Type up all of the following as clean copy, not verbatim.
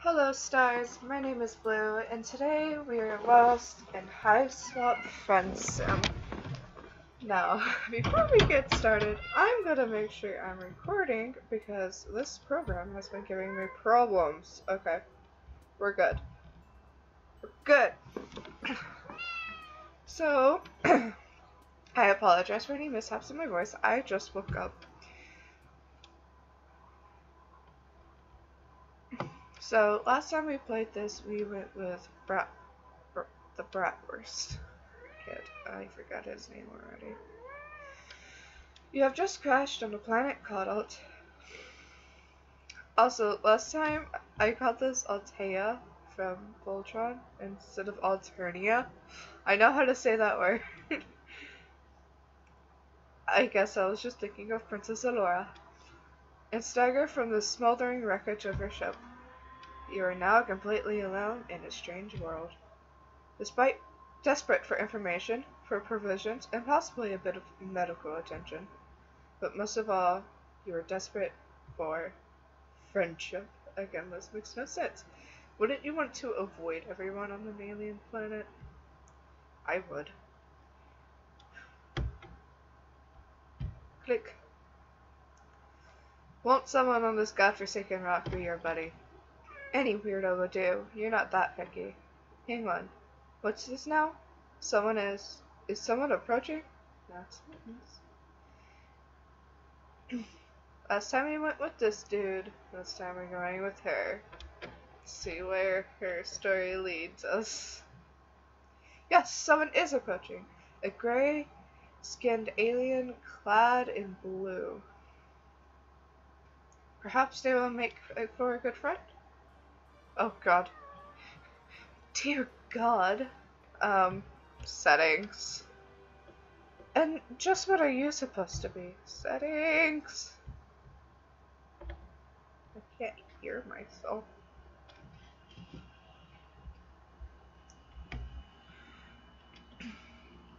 Hello stars, my name is Blue, and today we are lost in Hiveswap Friendsim. Now, before we get started, I'm gonna make sure I'm recording because this program has been giving me problems. Okay, we're good. We're good. So, I apologize for any mishaps in my voice. I just woke up. So, last time we played this, we went with the Bratwurst kid. I forgot his name already. You have just crashed on a planet called Also, last time I called this Altea from Voltron instead of Alternia. I know how to say that word. I guess I was just thinking of Princess Alora. And stagger from the smoldering wreckage of your ship. You are now completely alone in a strange world. Despite desperate for information, for provisions, and possibly a bit of medical attention. But most of all, you are desperate for friendship. Again, this makes no sense. Wouldn't you want to avoid everyone on an alien planet? I would. Click. Won't someone on this godforsaken rock be your buddy? Any weirdo would do. You're not that picky. Hang on. What's this now? Someone is... Is someone approaching? That's Last time we went with this dude. This time we're going with her. See where her story leads us. Yes, someone is approaching. A gray-skinned alien clad in blue. Perhaps they will make for a good friend? Oh god. Dear god. Settings. And just what are you supposed to be? Settings. I can't hear myself.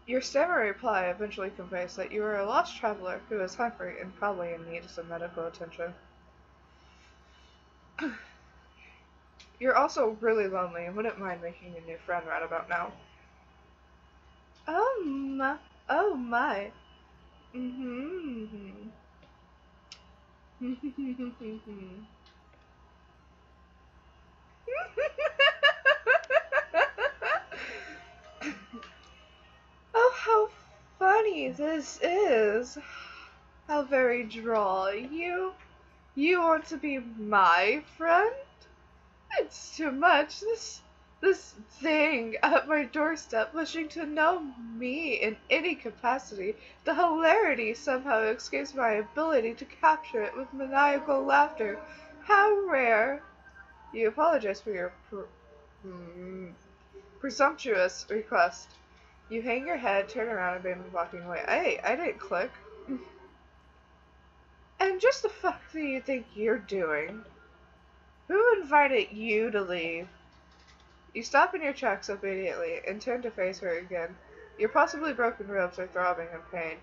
Your stammered reply eventually conveys that you are a lost traveler who is hungry and probably in need of some medical attention. You're also really lonely and wouldn't mind making a new friend right about now. Oh my. Oh my. Oh, how funny this is. How very droll. You want to be my friend? It's too much. This thing at my doorstep wishing to know me in any capacity. The hilarity somehow escapes my ability to capture it with maniacal laughter. How rare. You apologize for your presumptuous request. You hang your head, turn around, and begin walking away. Hey, I didn't click. And just the fuck do you think you're doing? Who invited you to leave? You stop in your tracks obediently and turn to face her again. Your possibly broken ribs are throbbing in pain,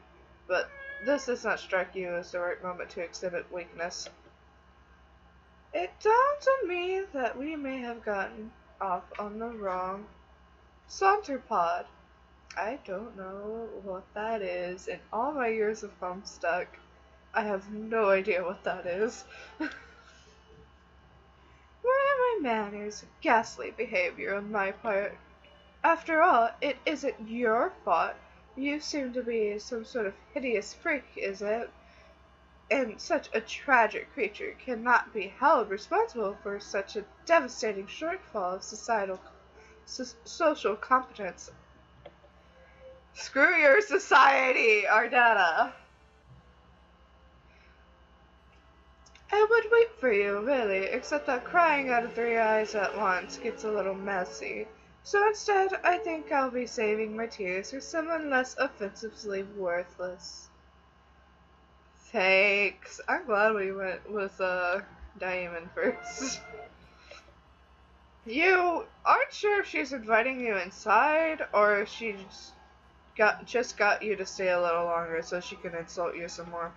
but this does not strike you as the right moment to exhibit weakness. It dawned on me that we may have gotten off on the wrong saunterpod. I don't know what that is. In all my years of Homestuck, I have no idea what that is. Where are my manners? Ghastly behavior on my part. After all, it isn't your fault. You seem to be some sort of hideous freak, is it? And such a tragic creature cannot be held responsible for such a devastating shortfall of social competence. Screw your society, Ardata. I would wait for you, really, except that crying out of 3 eyes at once gets a little messy. So instead, I think I'll be saving my tears for someone less offensively worthless. Thanks. I'm glad we went with Diamond first. You aren't sure if she's inviting you inside or if she just got you to stay a little longer so she can insult you some more.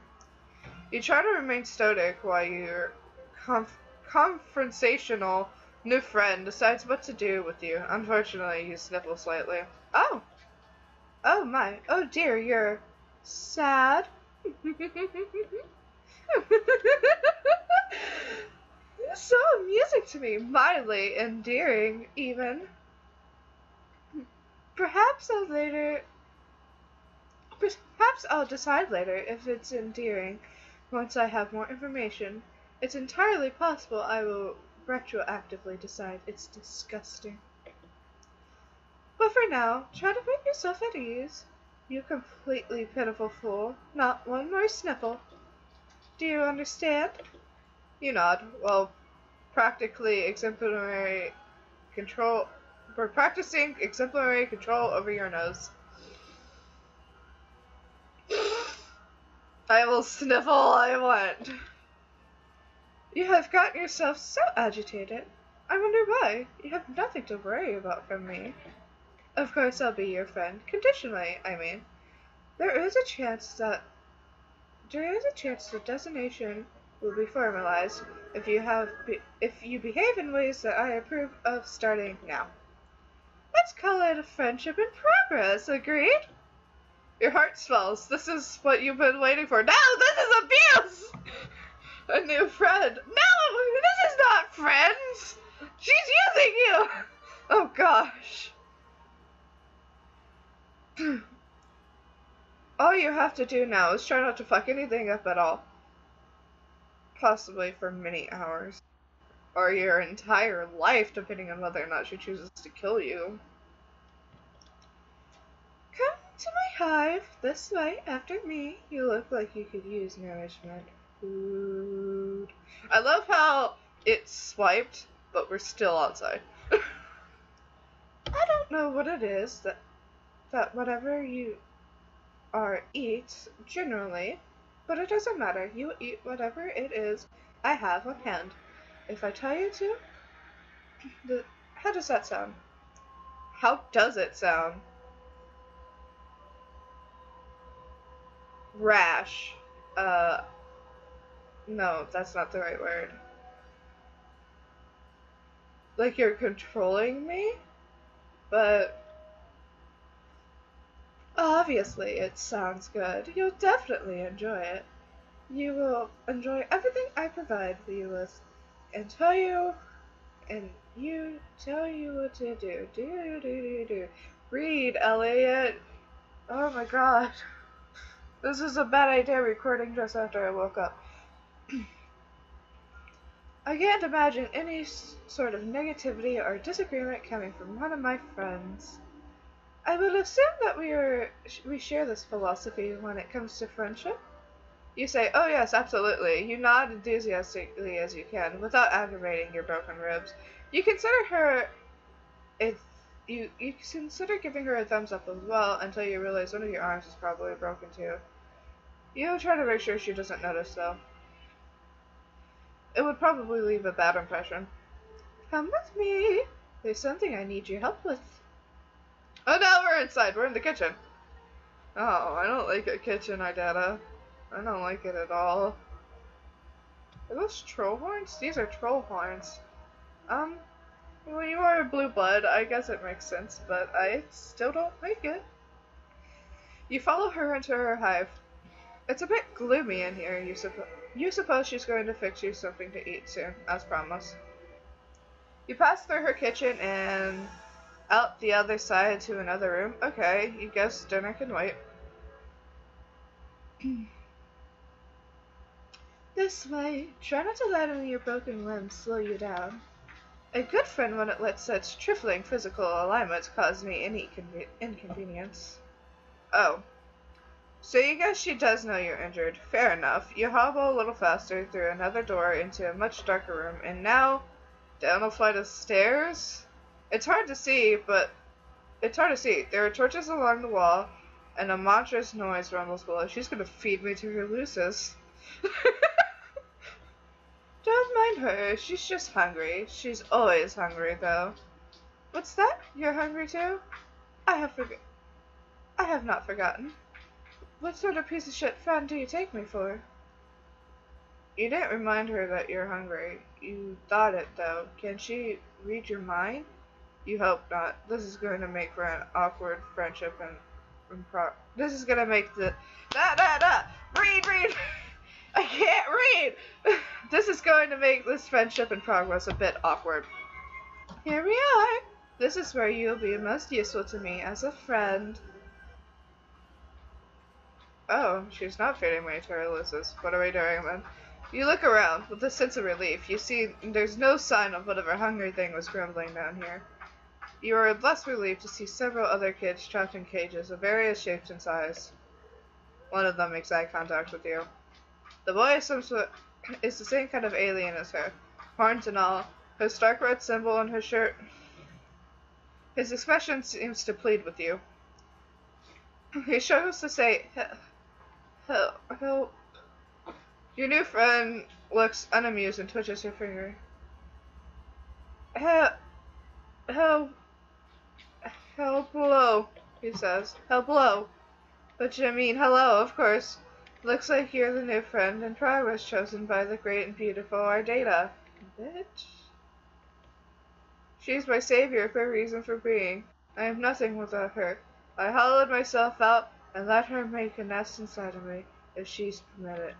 You try to remain stoic while your confrontational New friend decides what to do with you. Unfortunately, you sniffle slightly. Oh! Oh my. Oh dear, you're sad? So amusing to me. Mildly endearing, even. Perhaps I'll decide later if it's endearing once I have more information. It's entirely possible I will retroactively decide it's disgusting. But for now, try to put yourself at ease. You completely pitiful fool. Not one more sniffle. Do you understand? You nod. Well, practically exemplary control. We're practicing exemplary control over your nose. I will sniffle all I want. You have gotten yourself so agitated. I wonder why. You have nothing to worry about from me. Of course I'll be your friend. Conditionally, I mean. There is a chance the designation will be formalized if you behave in ways that I approve of starting now. Let's call it a friendship in progress, agreed? Your heart swells. This is what you've been waiting for. No, this is abuse! A new friend. No, this is not friends! She's using you! Oh gosh. All you have to do now is try not to fuck anything up at all. Possibly for many hours. Or your entire life, depending on whether or not she chooses to kill you. Come to my hive, this way, after me. You look like you could use nourishment. Food. I love how it's swiped, but we're still outside. I don't know what it is that whatever you eat, generally, but it doesn't matter. You eat whatever it is I have on hand. If I tell you to, how does that sound? How does it sound? Rash. No, that's not the right word. Like you're controlling me? But obviously it sounds good. You'll definitely enjoy it. You will enjoy everything I provide you with and tell you what to do. Do. Read, Elliot. Oh my god. This is a bad idea recording just after I woke up. I can't imagine any sort of negativity or disagreement coming from one of my friends. I would assume that we share this philosophy when it comes to friendship. You say, oh yes, absolutely. You nod enthusiastically as you can, without aggravating your broken ribs. You consider giving her a thumbs up as well until you realize one of your arms is probably broken too. You try to make sure she doesn't notice though. It would probably leave a bad impression. Come with me. There's something I need your help with. Oh, now we're inside. We're in the kitchen. Oh, I don't like a kitchen, Ardata. I don't like it at all. Are those troll horns? These are troll horns. Well, you are a blue blood. I guess it makes sense, but I still don't like it. You follow her into her hive. It's a bit gloomy in here. You suppose she's going to fix you something to eat soon, as promised. You pass through her kitchen and out the other side to another room. Okay, you guess dinner can wait. This way. Try not to let any of your broken limbs slow you down. A good friend wouldn't let such trifling physical alignments cause me any inconvenience. Oh. So you guess she does know you're injured. Fair enough. You hobble a little faster through another door into a much darker room, and now down a flight of stairs? It's hard to see. There are torches along the wall, and a monstrous noise rumbles below. She's gonna feed me to her Lucis. Don't mind her. She's just hungry. She's always hungry, though. What's that? You're hungry too? I have not forgotten. What sort of piece of shit friend do you take me for? You didn't remind her that you're hungry. you thought it, though. Can she read your mind? You hope not. This is going to make for an awkward friendship this is going to make the... Read! I can't read! This is going to make this friendship in progress a bit awkward. Here we are! This is where you'll be most useful to me as a friend. Oh, she's not feeding me to her losses. What are we doing then? You look around with a sense of relief. You see there's no sign of whatever hungry thing was grumbling down here. You are less relieved to see several other kids trapped in cages of various shapes and size. One of them makes eye contact with you. The boy is the same kind of alien as her, horns and all, his dark red symbol on his shirt. His expression seems to plead with you. He struggles to say, help. Your new friend looks unamused and twitches her finger. Help below, he says. Help below. But you mean hello, of course. Looks like you're the new friend in progress chosen by the great and beautiful Ardata. Bitch. She's my savior for a reason for being. I am nothing without her. I hollowed myself out and let her make a nest inside of me, if she's permitted.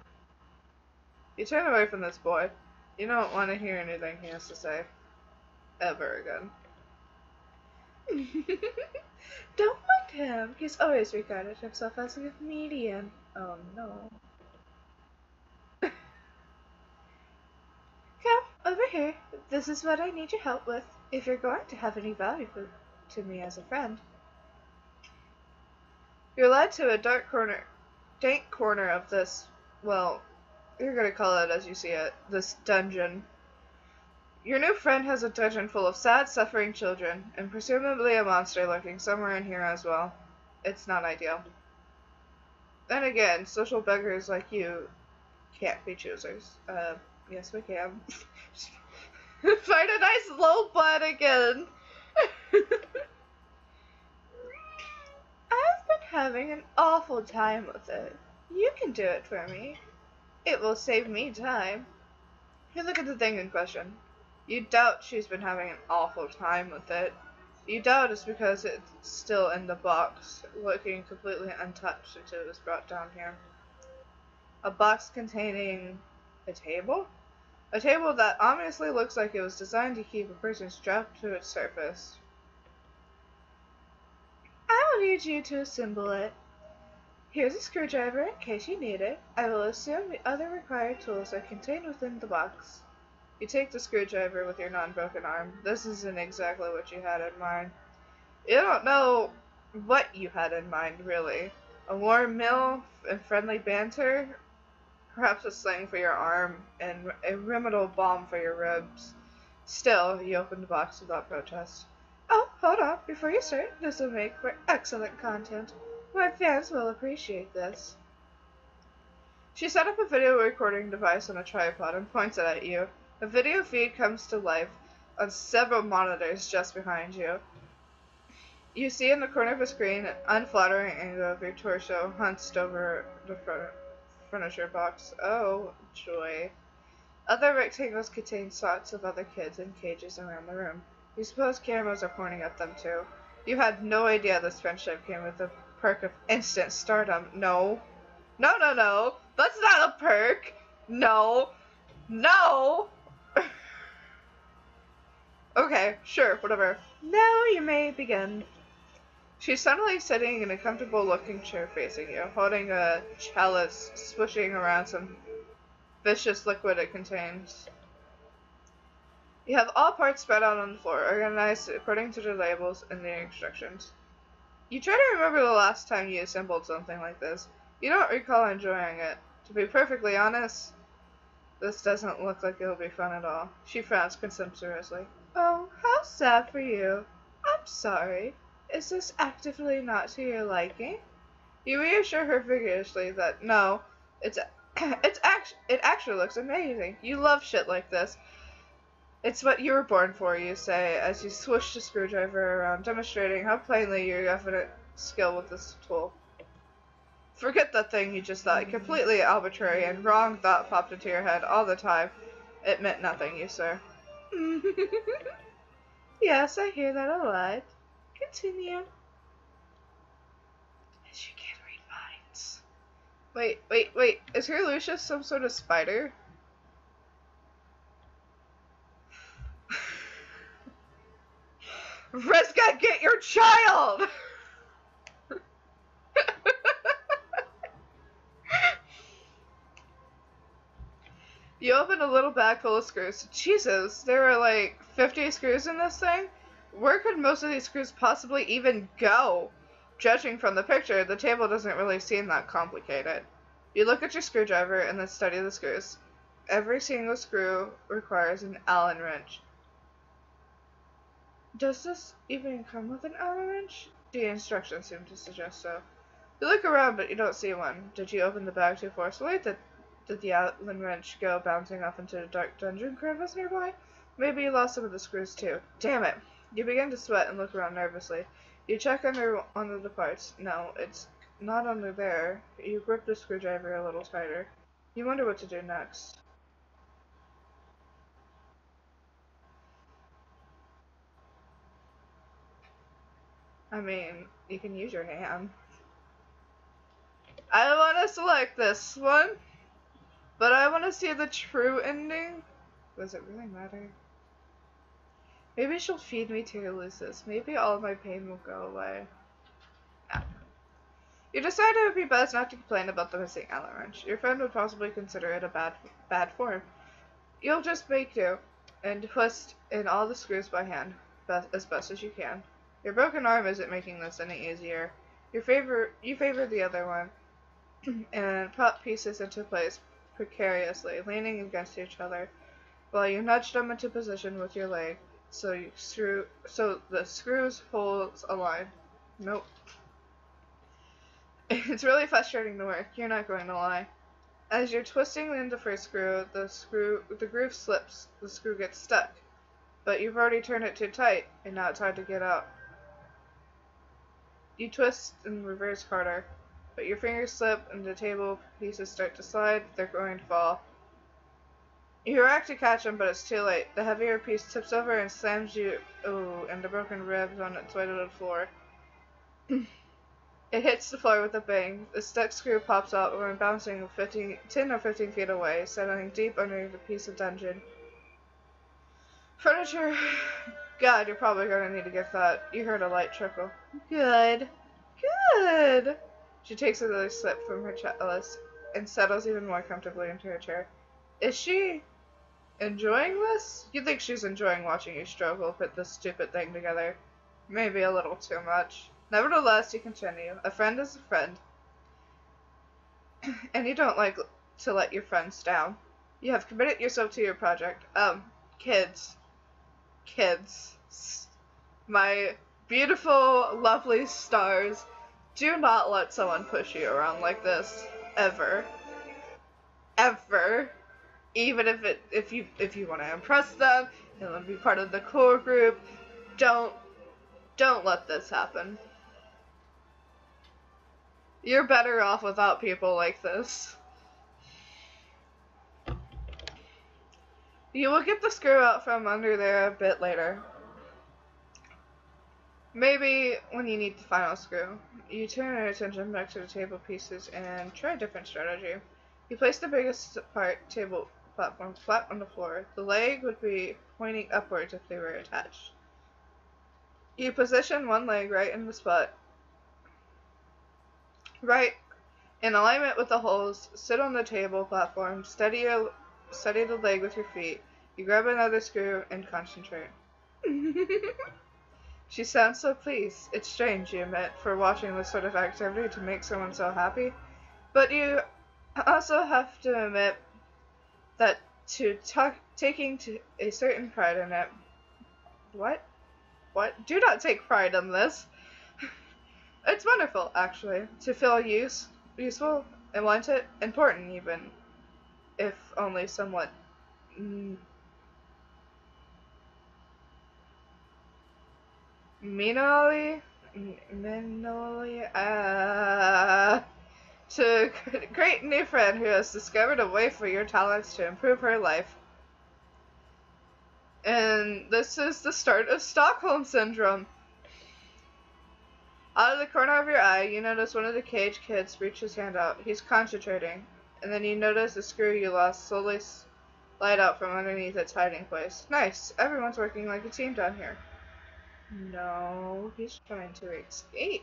You turn away from this boy. You don't want to hear anything he has to say. Ever again. Don't mind him. He's always regarded himself as a comedian. Oh no. Come, over here. This is what I need your help with, if you're going to have any value to me as a friend. You're led to a dank corner of this, well, you're gonna call it as you see it, this dungeon. Your new friend has a dungeon full of sad, suffering children, and presumably a monster lurking somewhere in here as well. It's not ideal. Then again, social beggars like you can't be choosers. Yes we can. Find a nice low butt again. I've been having an awful time with it. You can do it for me. It will save me time. You look at the thing in question. You doubt she's been having an awful time with it. You doubt it's because it's still in the box, looking completely untouched until it was brought down here. A box containing a table? A table that obviously looks like it was designed to keep a person strapped to its surface. I will need you to assemble it. Here's a screwdriver in case you need it. I will assume the other required tools are contained within the box. You take the screwdriver with your non-broken arm. This isn't exactly what you had in mind. You don't know what you had in mind, really. A warm meal and friendly banter? Perhaps a sling for your arm and a remedyal balm for your ribs. Still, you open the box without protest. Oh, hold on. Before you start, this will make for excellent content. My fans will appreciate this. She set up a video recording device on a tripod and points it at you. A video feed comes to life on several monitors just behind you. You see in the corner of a screen an unflattering angle of your torso hunched over the furniture box. Oh, joy. Other rectangles contain shots of other kids in cages around the room. You suppose cameras are pointing at them too. You had no idea this friendship came with the perk of instant stardom. No. No. That's not a perk. No. Okay, sure, whatever. Now you may begin. She's suddenly sitting in a comfortable-looking chair facing you, holding a chalice, swishing around some vicious liquid it contains. You have all parts spread out on the floor, organized according to the labels and the instructions. You try to remember the last time you assembled something like this. You don't recall enjoying it. To be perfectly honest, this doesn't look like it'll be fun at all. She frowns contemptuously. Oh, how sad for you. I'm sorry. Is this actively not to your liking? You reassure her vigorously that no, it actually looks amazing. You love shit like this. It's what you were born for, you say, as you swish the screwdriver around, demonstrating how plainly your definite skill with this tool. Forget that thing you just thought. Completely arbitrary and wrong thought popped into your head all the time, It meant nothing, you sir. Yes, I hear that a lot. Continue. She can't read minds. Wait. Is her Lucius some sort of spider? Reska, get your child! You open a little bag full of screws. Jesus, there were like 50 screws in this thing? Where could most of these screws possibly even go? Judging from the picture, the table doesn't really seem that complicated. You look at your screwdriver and then study the screws. Every single screw requires an Allen wrench. Does this even come with an Allen wrench? The instructions seem to suggest so. You look around, but you don't see one. Did you open the bag too forcefully? Did the Allen wrench go bouncing off into the dark dungeon crevice nearby? Maybe you lost some of the screws too. Damn it! You begin to sweat and look around nervously. You check under one of the parts. No, it's not under there. You grip the screwdriver a little tighter. You wonder what to do next. I mean, you can use your hand. I want to select this one, but I want to see the true ending. Does it really matter? Maybe she'll feed me to Ulysses. Maybe all of my pain will go away. Ah. You decide it would be best not to complain about the missing Allen wrench. Your friend would possibly consider it a bad form. You'll just make do and twist in all the screws by hand, as best as you can. Your broken arm isn't making this any easier. You favor the other one, and pop pieces into place precariously, leaning against each other, while you nudge them into position with your leg, so the screws holes align. Nope. It's really frustrating to work, you're not going to lie. As you're twisting in the first screw, the groove slips, the screw gets stuck. But you've already turned it too tight, and now it's hard to get out. You twist and reverse harder, but your fingers slip and the table pieces start to slide, they're going to fall. You rack to catch them, but it's too late. The heavier piece tips over and slams you, and the broken ribs on its way to the floor. It hits the floor with a bang. The stuck screw pops out when bouncing 10 or 15 feet away, settling deep under the piece of dungeon. Furniture. God, you're probably going to need to get that. You heard a light trickle. Good. Good. She takes another sip from her chalice and settles even more comfortably into her chair. Is she enjoying this? You think she's enjoying watching you struggle put this stupid thing together? Maybe a little too much. Nevertheless, you continue. A friend is a friend. And you don't like to let your friends down. You have committed yourself to your project. Kids. My beautiful, lovely stars. Do not let someone push you around like this. Ever. Ever. Even if you want to impress them, and want to be part of the core group, don't let this happen. You're better off without people like this. You will get the screw out from under there a bit later. Maybe when you need the final screw. You turn your attention back to the table pieces and try a different strategy. You place the biggest table platform flat on the floor. The leg would be pointing upwards if they were attached. You position one leg right in the spot. Right in alignment with the holes, sit on the table platform, steady the leg with your feet. You grab another screw and concentrate. She sounds so pleased. It's strange, you admit, for watching this sort of activity to make someone so happy. But you also have to admit that taking a certain pride in it. What? Do not take pride in this. It's wonderful, actually, to feel useful and wanted, important even, if only somewhat minimally, to a great new friend who has discovered a way for your talents to improve her life. And this is the start of Stockholm Syndrome. Out of the corner of your eye, you notice one of the cage kids reach his hand out. He's concentrating. And then you notice the screw you lost slowly slide out from underneath its hiding place. Nice. Everyone's working like a team down here. No, he's trying to escape.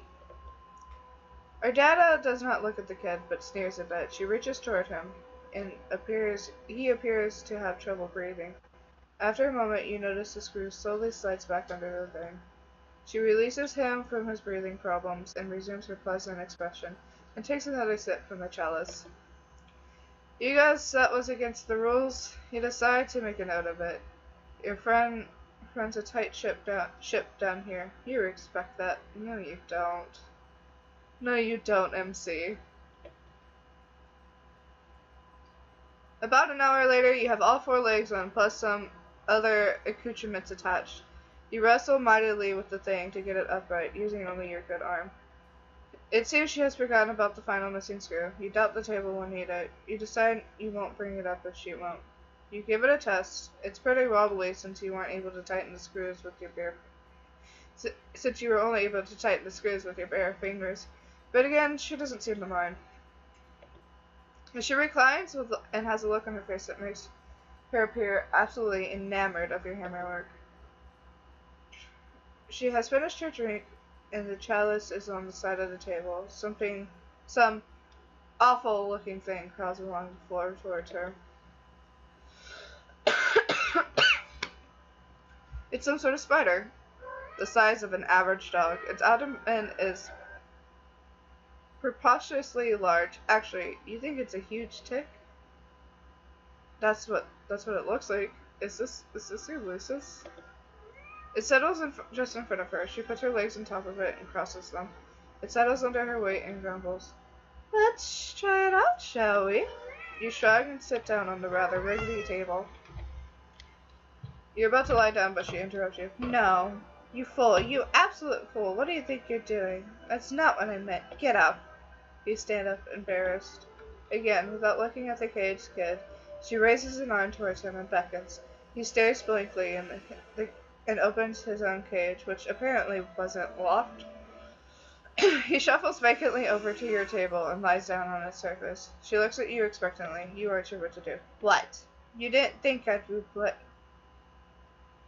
Ardata does not look at the kid, but sneers a bit. She reaches toward him, and he appears to have trouble breathing. After a moment, you notice the screw slowly slides back under the thing. She releases him from his breathing problems and resumes her pleasant expression, and takes another sip from the chalice. You guys, that was against the rules. You decide to make a note of it. Your friend runs a tight ship down here. You respect that. No, you don't. No, you don't, MC. About an hour later, you have all 4 legs on, plus some other accoutrements attached. You wrestle mightily with the thing to get it upright, using only your good arm. It seems she has forgotten about the final missing screw. You doubt the table will need it. You decide you won't bring it up if she won't. You give it a test. It's pretty wobbly since you weren't able to tighten the screws with your bare fingers. But again, she doesn't seem to mind. She reclines and has a look on her face that makes her appear absolutely enamored of your hammerwork. She has finished her drink, and the chalice is on the side of the table. Some awful-looking thing crawls along the floor towards her. It's some sort of spider, the size of an average dog. Its abdomen is preposterously large. Actually, you think it's a huge tick? That's what it looks like. Is this Ulysses? It settles just in front of her. She puts her legs on top of it and crosses them. It settles under her weight and grumbles. Let's try it out, shall we? You shrug and sit down on the rather rickety table. You're about to lie down, but she interrupts you. No, you fool. You absolute fool. What do you think you're doing? That's not what I meant. Get up. You stand up, embarrassed. Again, without looking at the caged kid, she raises an arm towards him and beckons. He stares blankly and opens his own cage, which apparently wasn't locked. He shuffles vacantly over to your table and lies down on its surface. She looks at you expectantly. You are sure what to do. What? You didn't think I'd be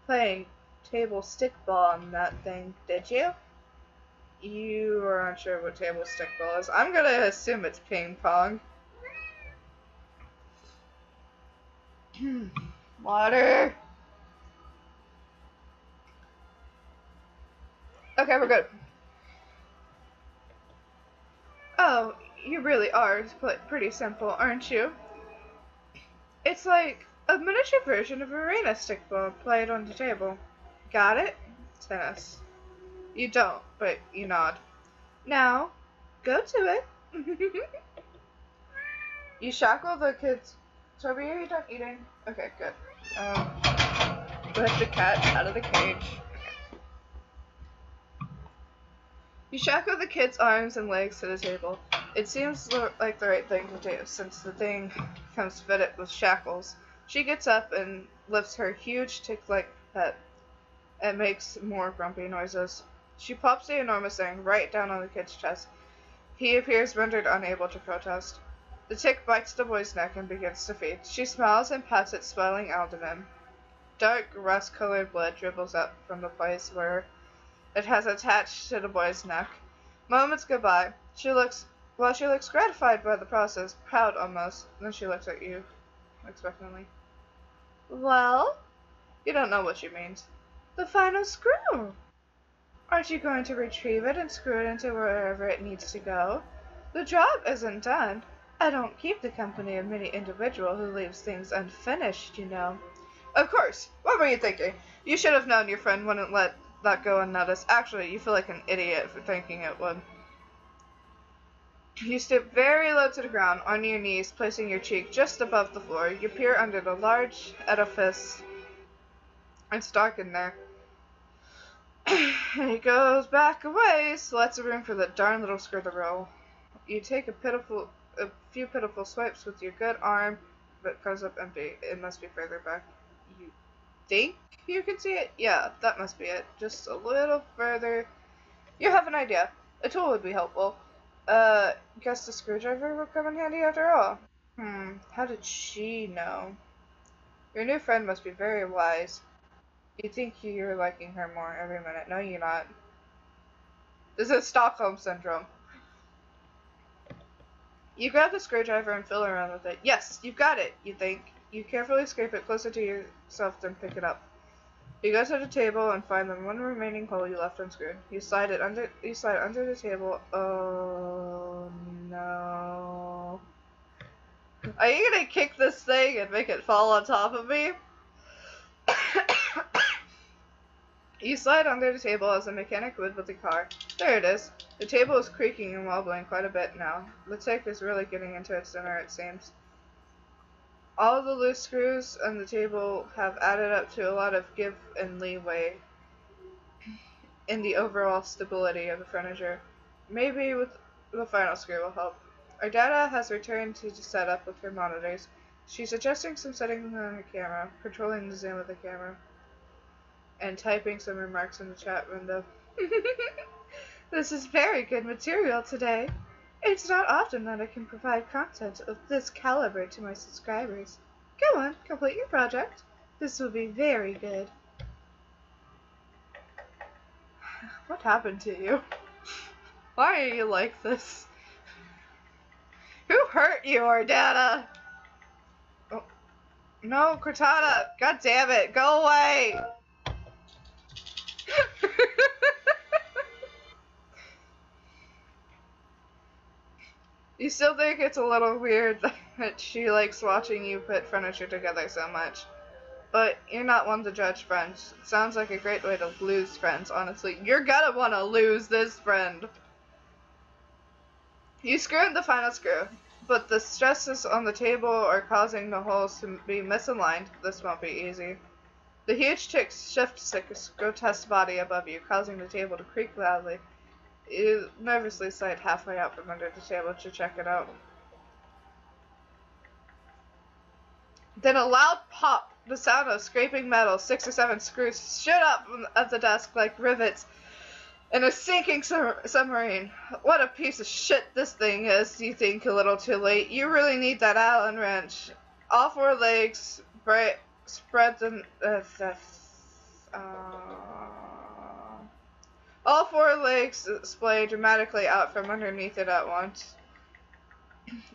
playing table stickball on that thing, did you? You are unsure what table stickball is. I'm gonna assume it's ping pong. Water. Okay, we're good. Oh, you really are pretty simple, aren't you? It's like a miniature version of arena stickball played on the table. Got it? Tennis. You don't, but you nod. Now, go to it. You shackle the kids. Toby, are you done eating? Okay, good. Let the cat out of the cage. You shackle the kid's arms and legs to the table. It seems like the right thing to do, since the thing comes fitted with shackles. She gets up and lifts her huge tick-like pet and makes more grumpy noises. She pops the enormous thing right down on the kid's chest. He appears rendered unable to protest. The tick bites the boy's neck and begins to feed. She smiles and pats its swelling abdomen. Dark, rust-colored blood dribbles up from the place where it has attached to the boy's neck. Moments go by. She looks gratified by the process, proud almost. Then she looks at you expectantly. Well? You don't know what she means. The final screw! Aren't you going to retrieve it and screw it into wherever it needs to go? The job isn't done. I don't keep the company of any individual who leaves things unfinished, you know. Of course! What were you thinking? You should have known your friend wouldn't let that go unnoticed. Actually, you feel like an idiot for thinking it would. You stoop very low to the ground, on your knees, placing your cheek just above the floor. You peer under the large edifice. It's dark in there. And he goes back a ways, lots of room for the darn little screw to roll. You take a few pitiful swipes with your good arm, but comes up empty. It must be further back. think you can see it? Yeah, that must be it. Just a little further. You have an idea. A tool would be helpful. Guess the screwdriver will come in handy after all. How did she know? Your new friend must be very wise. You think you're liking her more every minute. No, you're not. This is Stockholm Syndrome. You grab the screwdriver and fiddle around with it. Yes, you've got it, you think. You carefully scrape it closer to yourself, then pick it up. You go to the table and find the one remaining hole you left unscrewed. You slide under the table. Oh no. Are you gonna kick this thing and make it fall on top of me? You slide under the table as a mechanic would with a car. There it is. The table is creaking and wobbling quite a bit now. The tick is really getting into its dinner, it seems. All the loose screws on the table have added up to a lot of give and leeway in the overall stability of the furniture. Maybe with the final screw will help. Ardata has returned to the setup with her monitors. She's adjusting some settings on her camera, controlling the zoom of the camera, and typing some remarks in the chat window. This is very good material today. It's not often that I can provide content of this caliber to my subscribers. Go on, complete your project. This will be very good. What happened to you? Why are you like this? Who hurt you, Ardata? Oh. No, Cortana! God damn it, go away! You still think it's a little weird that she likes watching you put furniture together so much. But you're not one to judge friends. It sounds like a great way to lose friends, honestly. You're gonna want to lose this friend. You screw in the final screw, but the stresses on the table are causing the holes to be misaligned. This won't be easy. The huge tick shifts its grotesque body above you, causing the table to creak loudly. You nervously slide halfway out from under the table to check it out. Then a loud pop, the sound of scraping metal, 6 or 7 screws shoot up at the desk like rivets in a sinking submarine. What a piece of shit this thing is, you think a little too late. You really need that Allen wrench. All 4 legs spread them. All 4 legs splay dramatically out from underneath it at once.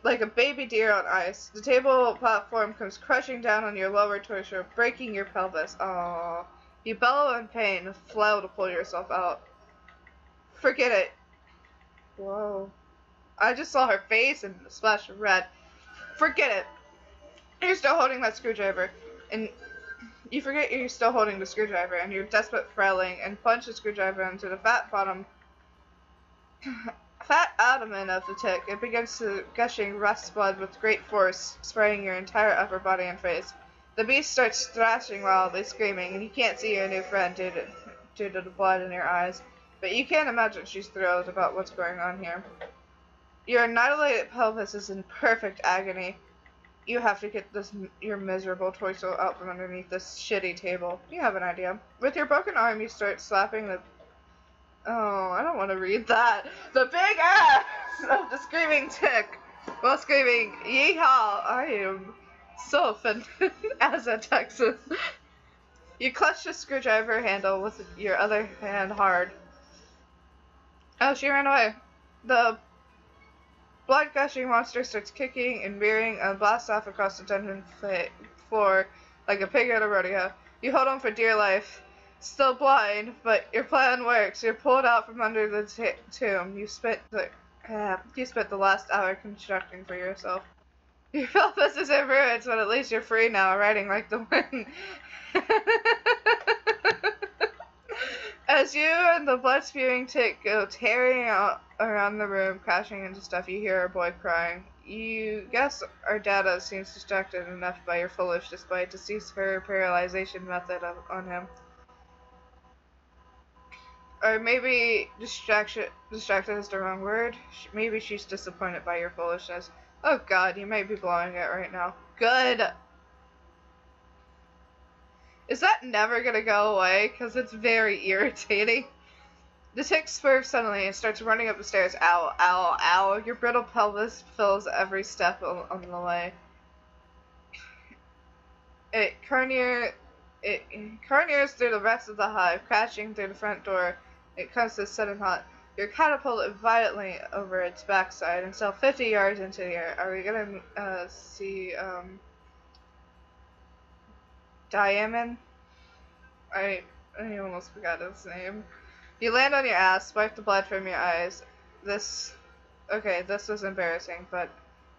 Like a baby deer on ice. The table platform comes crushing down on your lower torso, breaking your pelvis. Aww. You bellow in pain and flail to pull yourself out. Forget it. Whoa. I just saw her face and a splash of red. Forget it. You're still holding that screwdriver. And you forget you're still holding the screwdriver, and you're desperate frailing and punch the screwdriver into the fat abdomen of the tick. It begins to gushing rust blood with great force, spraying your entire upper body and face. The beast starts thrashing wildly, screaming, and you can't see your new friend due to the blood in your eyes. But you can't imagine she's thrilled about what's going on here. Your annihilated pelvis is in perfect agony. You have to get your miserable torso out from underneath this shitty table. You have an idea. With your broken arm, you start slapping the... Oh, I don't want to read that. The big ass of the screaming tick while screaming, "Yeehaw!" I am so offended as a Texan. You clutch the screwdriver handle with your other hand hard. Oh, she ran away. The blood-gushing monster starts kicking and rearing and blasts off across the dungeon floor like a pig at a rodeo. You hold on for dear life. Still blind, but your plan works. You're pulled out from under the tomb. You spent the last hour constructing for yourself. Your pelvis is in ruins, but at least you're free now, riding like the wind. As you and the blood-spewing tick go tearing out around the room, crashing into stuff, you hear a boy crying. You guess Ardata seems distracted enough by your foolish display to cease her paralyzation method on him. Or maybe distracted is the wrong word. Maybe she's disappointed by your foolishness. Oh god, you might be blowing it right now. Good! Is that never gonna go away? Because it's very irritating. The tick swerves suddenly and starts running up the stairs. Ow, ow, ow. Your brittle pelvis fills every step on the way. It carniers through the rest of the hive, crashing through the front door. It comes to a sudden halt. You're catapulted violently over its backside and still 50 yards into the air. Are we gonna see Diamond? I almost forgot his name. You land on your ass, wipe the blood from your eyes. This was embarrassing, but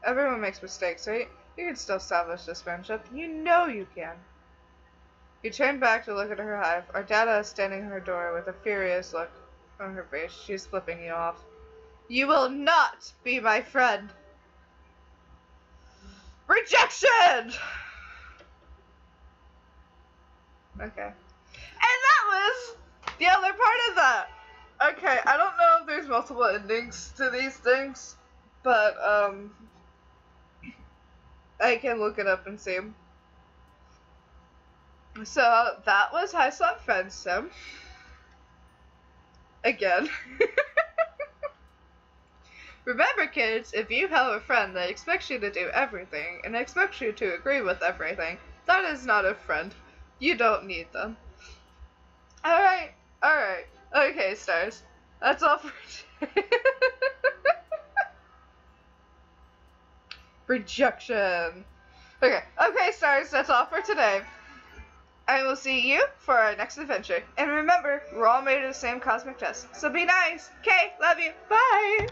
everyone makes mistakes, right? You can still establish this friendship. You know you can. You turn back to look at her hive. Ardata is standing in her door with a furious look on her face. She's flipping you off. You will not be my friend. Rejection! Okay. And that was the other part of that. Okay, I don't know if there's multiple endings to these things, but I can look it up and see. So that was Hiveswap Friendsim. Again. Remember, kids, if you have a friend that expects you to do everything and expects you to agree with everything, that is not a friend. You don't need them. Alright. Okay, stars. That's all for today. Rejection. Okay, stars, that's all for today. I will see you for our next adventure. And remember, we're all made of the same cosmic dust. So be nice. Okay, love you. Bye.